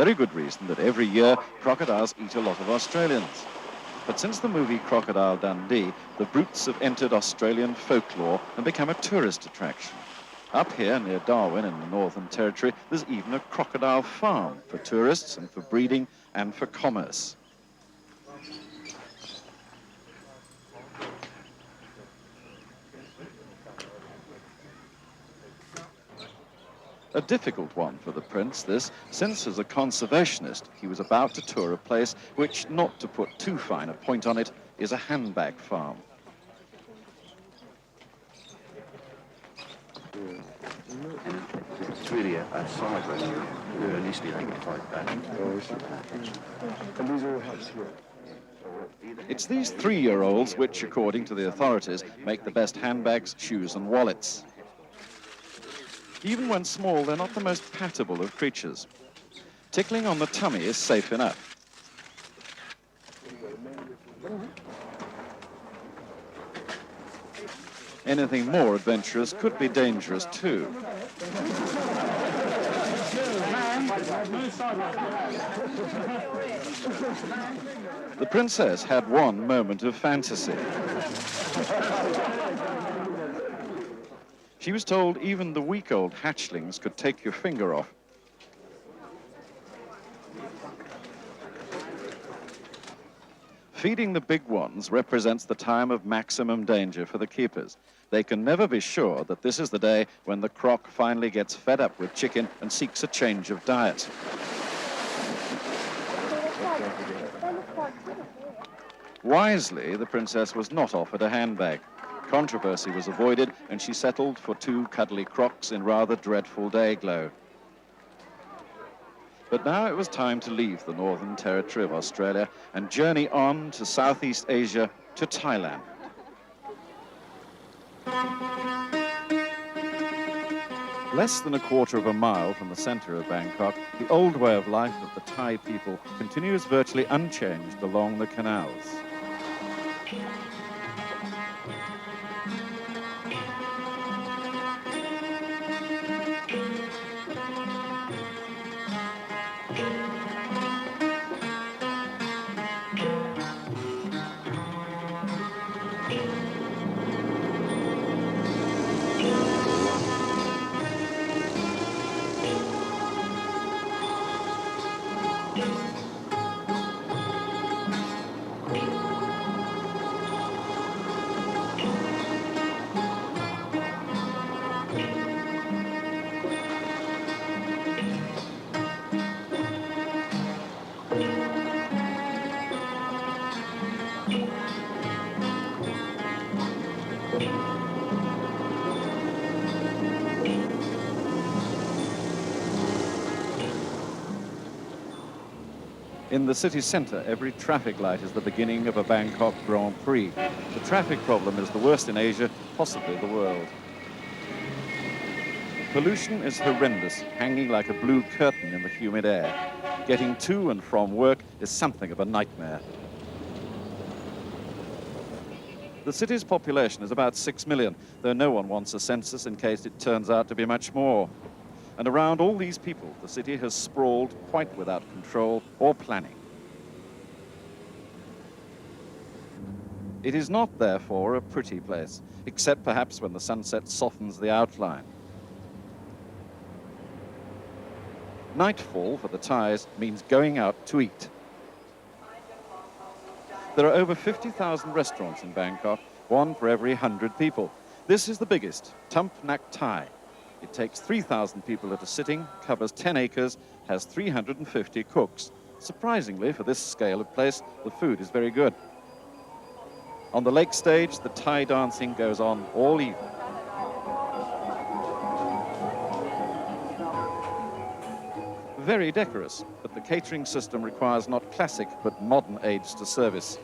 very good reason that every year crocodiles eat a lot of Australians. But since the movie Crocodile Dundee, the brutes have entered Australian folklore and become a tourist attraction. Up here near Darwin in the Northern Territory, there's even a crocodile farm for tourists and for breeding and for commerce. A difficult one for the prince, this, since as a conservationist he was about to tour a place which, not to put too fine a point on it, is a handbag farm. It's really a side restaurant. Initially they get like that. And these are huts here. It's these 3-year-olds which, according to the authorities, make the best handbags, shoes and wallets. Even when small, they're not the most patable of creatures. Tickling on the tummy is safe enough. Anything more adventurous could be dangerous too. The princess had one moment of fantasy. She was told even the week-old hatchlings could take your finger off. Feeding the big ones represents the time of maximum danger for the keepers. They can never be sure that this is the day when the croc finally gets fed up with chicken and seeks a change of diet. Wisely, the princess was not offered a handbag. Controversy was avoided, and she settled for 2 cuddly crocs in rather dreadful day glow. But now it was time to leave the Northern Territory of Australia and journey on to Southeast Asia, to Thailand. Less than a quarter of a mile from the centre of Bangkok, the old way of life of the Thai people continues virtually unchanged along the canals. In the city centre, every traffic light is the beginning of a Bangkok Grand Prix. The traffic problem is the worst in Asia, possibly the world. Pollution is horrendous, hanging like a blue curtain in the humid air. Getting to and from work is something of a nightmare. The city's population is about 6 million, though no one wants a census in case it turns out to be much more. And around all these people, the city has sprawled quite without control or planning. It is not, therefore, a pretty place, except perhaps when the sunset softens the outline. Nightfall for the Thais means going out to eat. There are over 50,000 restaurants in Bangkok, one for every 100 people. This is the biggest, Tump Nak Thai. It takes 3,000 people at a sitting, covers 10 acres, has 350 cooks. Surprisingly, for this scale of place, the food is very good. On the lake stage, the Thai dancing goes on all evening. Very decorous, but the catering system requires not classic but modern aids to service.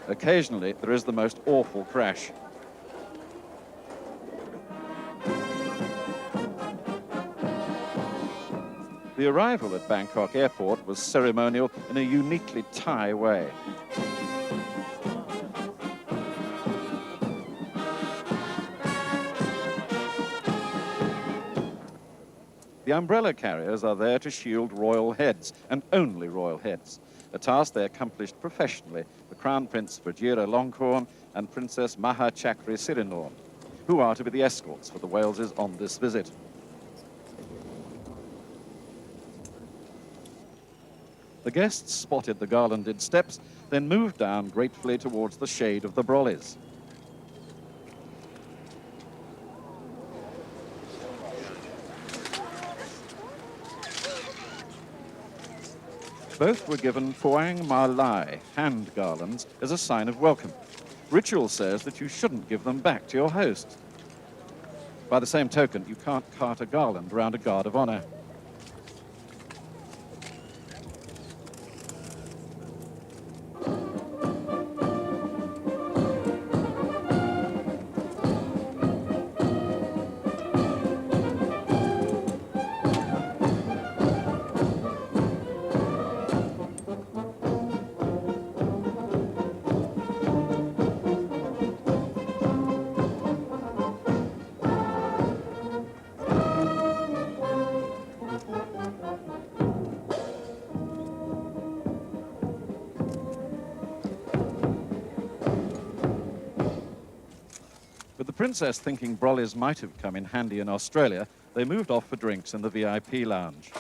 Occasionally, there is the most awful crash. The arrival at Bangkok Airport was ceremonial in a uniquely Thai way. The umbrella carriers are there to shield royal heads, and only royal heads, a task they accomplished professionally, the Crown Prince Vajiralongkorn and Princess Maha Vajiralongkorn, who are to be the escorts for the Waleses on this visit. The guests spotted the garlanded steps, then moved down gratefully towards the shade of the brollies. Both were given Phuang Ma Lai, hand garlands, as a sign of welcome. Ritual says that you shouldn't give them back to your host. By the same token, you can't cart a garland around a guard of honor. With the princess thinking brollies might have come in handy in Australia, they moved off for drinks in the VIP lounge.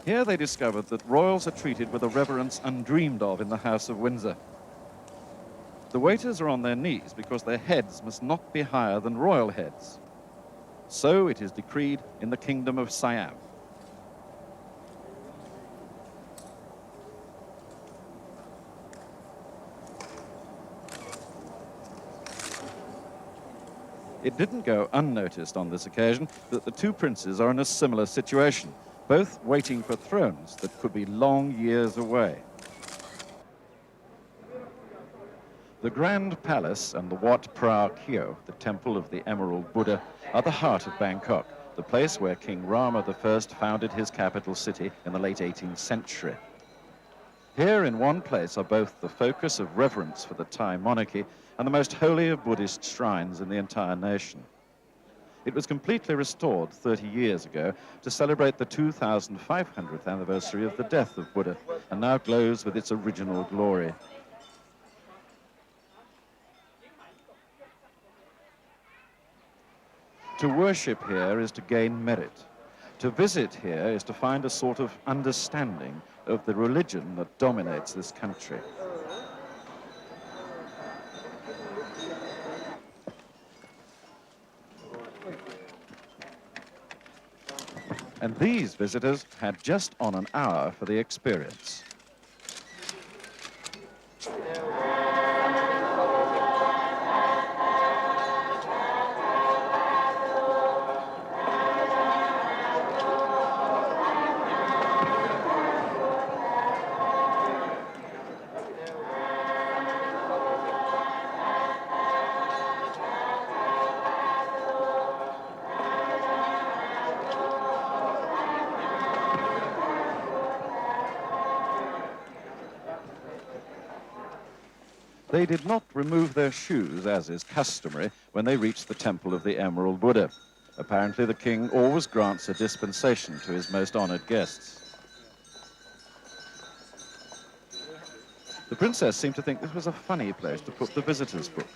Here they discovered that royals are treated with a reverence undreamed of in the House of Windsor. The waiters are on their knees because their heads must not be higher than royal heads. So it is decreed in the Kingdom of Siam. It didn't go unnoticed on this occasion that the two princes are in a similar situation, both waiting for thrones that could be long years away. The Grand Palace and the Wat Phra Keo, the Temple of the Emerald Buddha, are the heart of Bangkok, the place where King Rama I founded his capital city in the late 18th century. Here in one place are both the focus of reverence for the Thai monarchy and the most holy of Buddhist shrines in the entire nation. It was completely restored 30 years ago to celebrate the 2500th anniversary of the death of Buddha, and now glows with its original glory. To worship here is to gain merit. To visit here is to find a sort of understanding of the religion that dominates this country. And these visitors had just on an hour for the experience. They did not remove their shoes, as is customary, when they reached the Temple of the Emerald Buddha. Apparently, the king always grants a dispensation to his most honored guests. The princess seemed to think this was a funny place to put the visitors' book.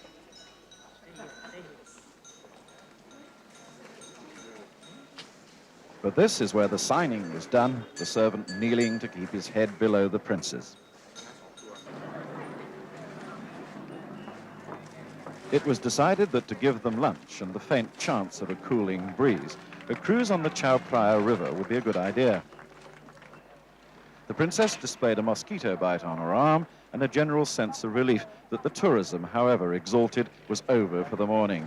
But this is where the signing was done, the servant kneeling to keep his head below the prince's. It was decided that to give them lunch and the faint chance of a cooling breeze, a cruise on the Chao Phraya River would be a good idea. The princess displayed a mosquito bite on her arm and a general sense of relief that the tourism, however exalted, was over for the morning.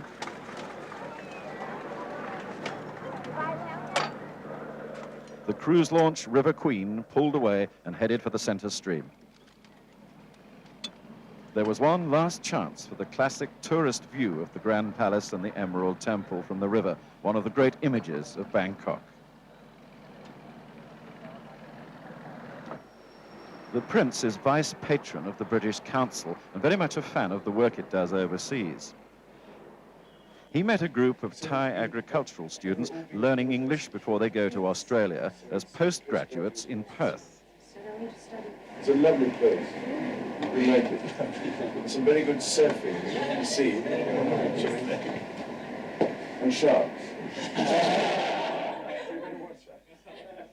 The cruise launch River Queen pulled away and headed for the center stream. There was one last chance for the classic tourist view of the Grand Palace and the Emerald Temple from the river, one of the great images of Bangkok. The Prince is vice patron of the British Council and very much a fan of the work it does overseas. He met a group of Thai agricultural students learning English before they go to Australia as postgraduates in Perth. It's a lovely place. We like it. Some very good surfing in the sea. And sharks.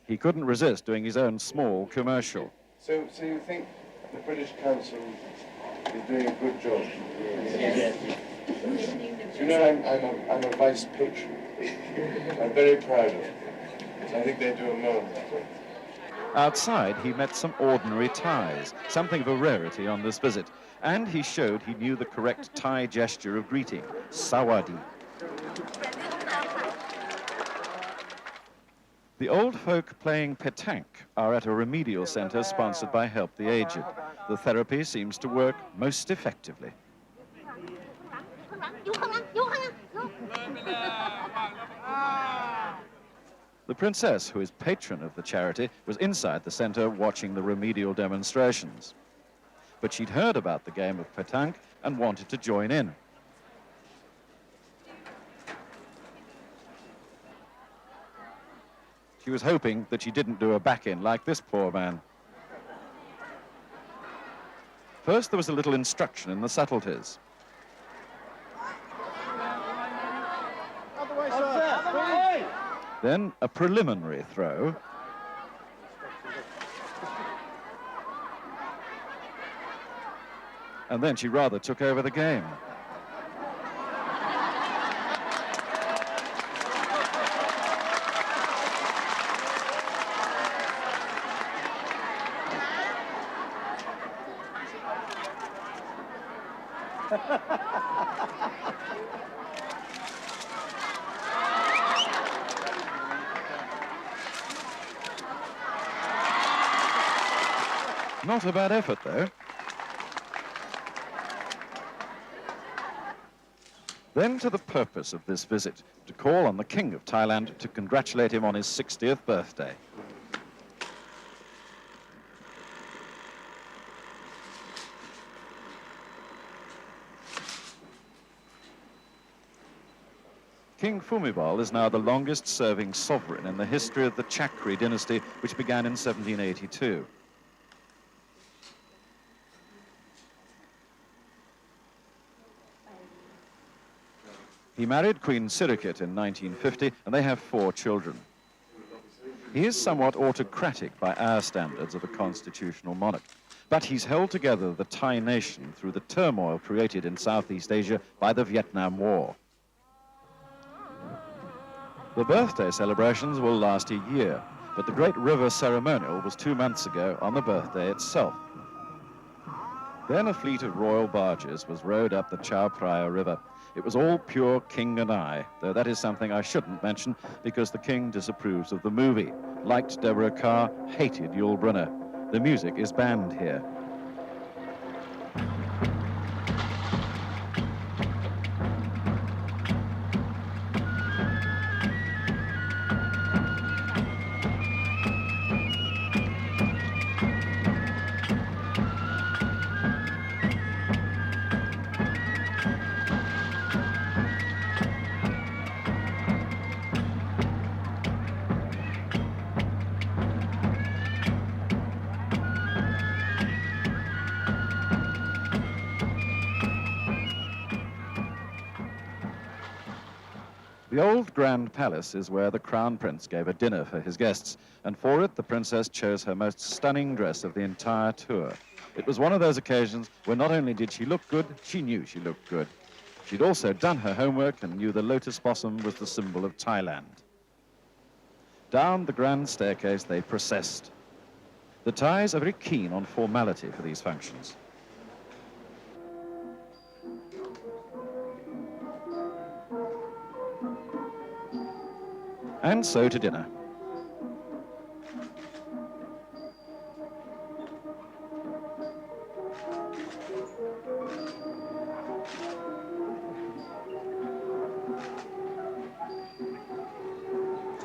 He couldn't resist doing his own small commercial. So you think the British Council is doing a good job? Yes. You know, I'm a vice patron. I'm very proud of it. I think they do a marvelous job. Outside, he met some ordinary Thais, something of a rarity on this visit, and he showed he knew the correct Thai gesture of greeting, sawadi. The old folk playing Patank are at a remedial centre sponsored by Help the Aged. The therapy seems to work most effectively. The princess, who is patron of the charity, was inside the centre watching the remedial demonstrations. But she'd heard about the game of Patank and wanted to join in. She was hoping that she didn't do a back-in like this poor man. First, there was a little instruction in the subtleties. Then a preliminary throw. And then she rather took over the game. Not a bad effort, though. Then to the purpose of this visit, to call on the King of Thailand to congratulate him on his 60th birthday. King Bhumibol is now the longest-serving sovereign in the history of the Chakri dynasty, which began in 1782. He married Queen Sirikit in 1950, and they have 4 children. He is somewhat autocratic by our standards of a constitutional monarch, but he's held together the Thai nation through the turmoil created in Southeast Asia by the Vietnam War. The birthday celebrations will last a year, but the great river ceremonial was 2 months ago on the birthday itself. Then a fleet of royal barges was rowed up the Chao Phraya River. It was all pure King and I, though that is something I shouldn't mention because the King disapproves of the movie, liked Deborah Kerr, hated Yul Brynner. The music is banned here. The old Grand Palace is where the Crown Prince gave a dinner for his guests, and for it the princess chose her most stunning dress of the entire tour. It was one of those occasions where not only did she look good, she knew she looked good. She'd also done her homework and knew the lotus blossom was the symbol of Thailand. Down the grand staircase they processed. The Thais are very keen on formality for these functions. And so to dinner.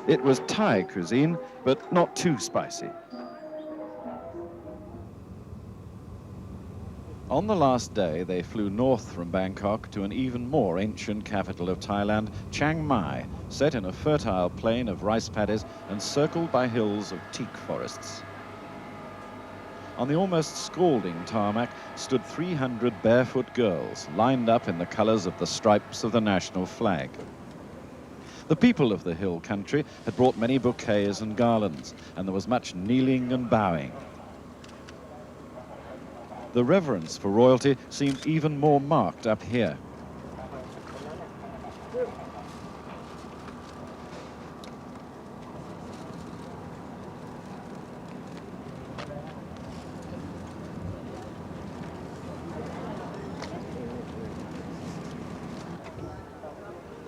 It was Thai cuisine, but not too spicy. On the last day, they flew north from Bangkok to an even more ancient capital of Thailand, Chiang Mai, set in a fertile plain of rice paddies and circled by hills of teak forests. On the almost scalding tarmac stood 300 barefoot girls, lined up in the colors of the stripes of the national flag. The people of the hill country had brought many bouquets and garlands, and there was much kneeling and bowing. The reverence for royalty seemed even more marked up here.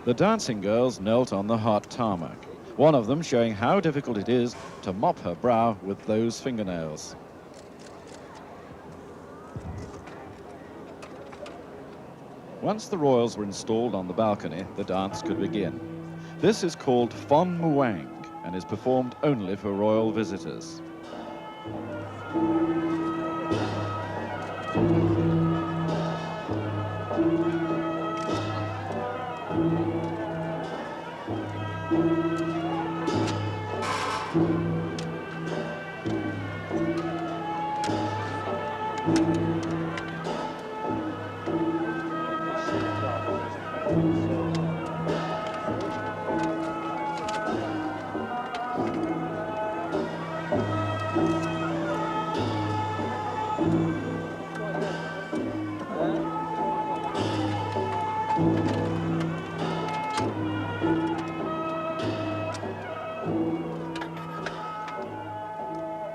The dancing girls knelt on the hot tarmac, one of them showing how difficult it is to mop her brow with those fingernails. Once the royals were installed on the balcony, the dance could begin. This is called Phon Muang and is performed only for royal visitors.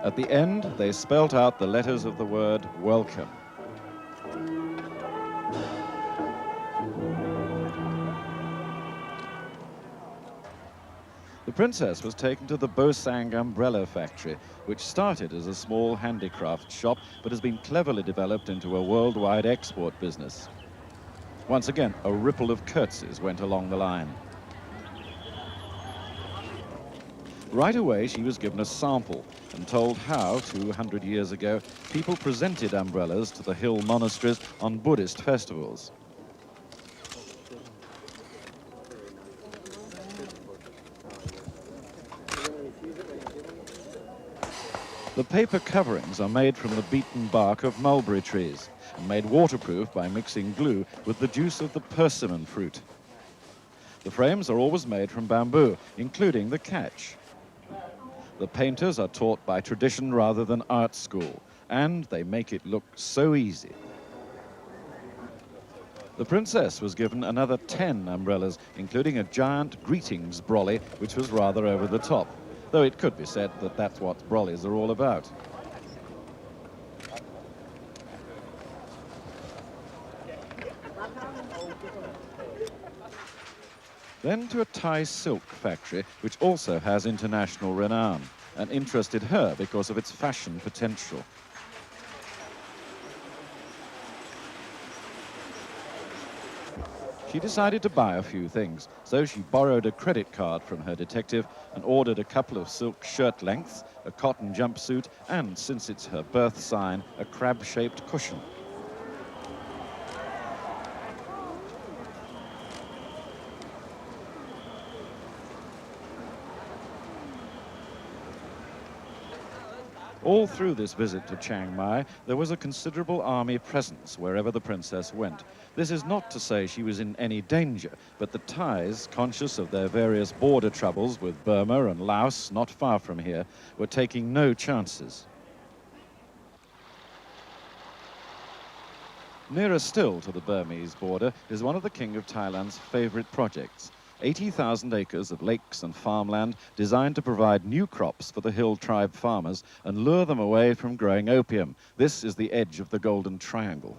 At the end, they spelt out the letters of the word welcome. The princess was taken to the Bosang umbrella factory, which started as a small handicraft shop, but has been cleverly developed into a worldwide export business. Once again, a ripple of curtsies went along the line. Right away, she was given a sample and told how, 200 years ago, people presented umbrellas to the hill monasteries on Buddhist festivals. The paper coverings are made from the beaten bark of mulberry trees and made waterproof by mixing glue with the juice of the persimmon fruit. The frames are always made from bamboo, including the catch. The painters are taught by tradition rather than art school, and they make it look so easy. The princess was given another 10 umbrellas, including a giant greetings brolly, which was rather over the top, though it could be said that that's what brollies are all about. Then to a Thai silk factory, which also has international renown, and interested her because of its fashion potential. She decided to buy a few things, so she borrowed a credit card from her detective and ordered a couple of silk shirt lengths, a cotton jumpsuit, and, since it's her birth sign, a crab-shaped cushion. All through this visit to Chiang Mai, there was a considerable army presence wherever the princess went. This is not to say she was in any danger, but the Thais, conscious of their various border troubles with Burma and Laos, not far from here, were taking no chances. Nearer still to the Burmese border is one of the King of Thailand's favorite projects. 80,000 acres of lakes and farmland designed to provide new crops for the hill tribe farmers and lure them away from growing opium. This is the edge of the Golden Triangle.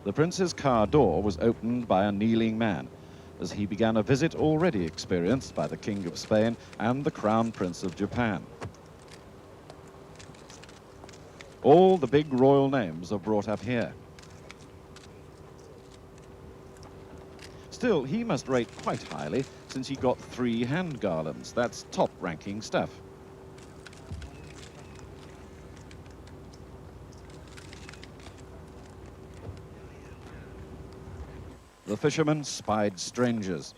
The prince's car door was opened by a kneeling man as he began a visit already experienced by the King of Spain and the Crown Prince of Japan. All the big royal names are brought up here. Still, he must rate quite highly since he got 3 hand garlands. That's top-ranking stuff. The fishermen spied strangers.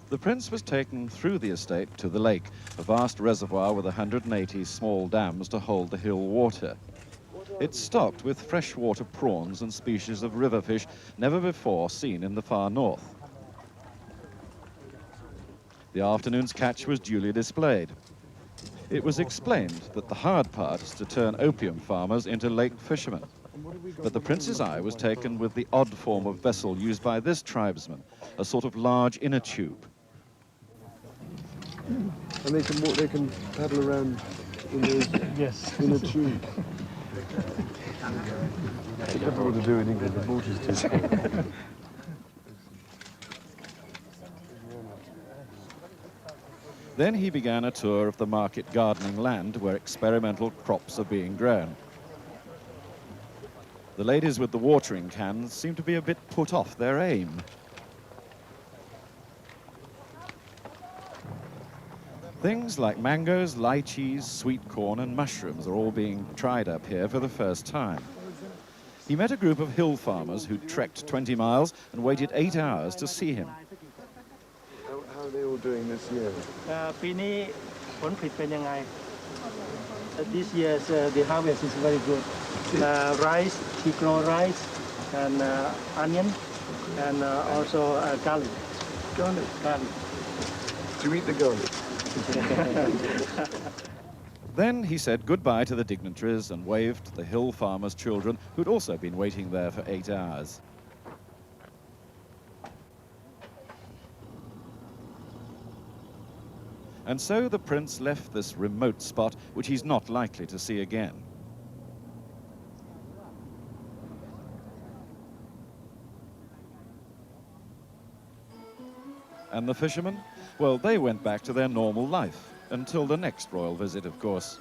The prince was taken through the estate to the lake, a vast reservoir with 180 small dams to hold the hill water. It's stocked with freshwater prawns and species of river fish never before seen in the far north. The afternoon's catch was duly displayed. It was explained that the hard part is to turn opium farmers into lake fishermen. But the prince's eye was taken with the odd form of vessel used by this tribesman, a sort of large inner tube. And they can walk, they can paddle around in those, Yes. in a tube. It's difficult to do in England, the water's too small. Then he began a tour of the market gardening land where experimental crops are being grown. The ladies with the watering cans seem to be a bit put off their aim. Things like mangoes, lychees, sweet corn and mushrooms are all being tried up here for the first time. He met a group of hill farmers who'd trekked 20 miles and waited 8 hours to see him. How are they all doing this year? ปีนี้ผลผลิตเป็นยังไง This year the harvest is very good. Rice, he grow rice and onion and also garlic. Garlic. Garlic. Do you eat the garlic? Then he said goodbye to the dignitaries and waved the hill farmers' children who'd also been waiting there for 8 hours. And so the prince left this remote spot, which he's not likely to see again. And the fishermen? Well, they went back to their normal life, until the next royal visit, of course.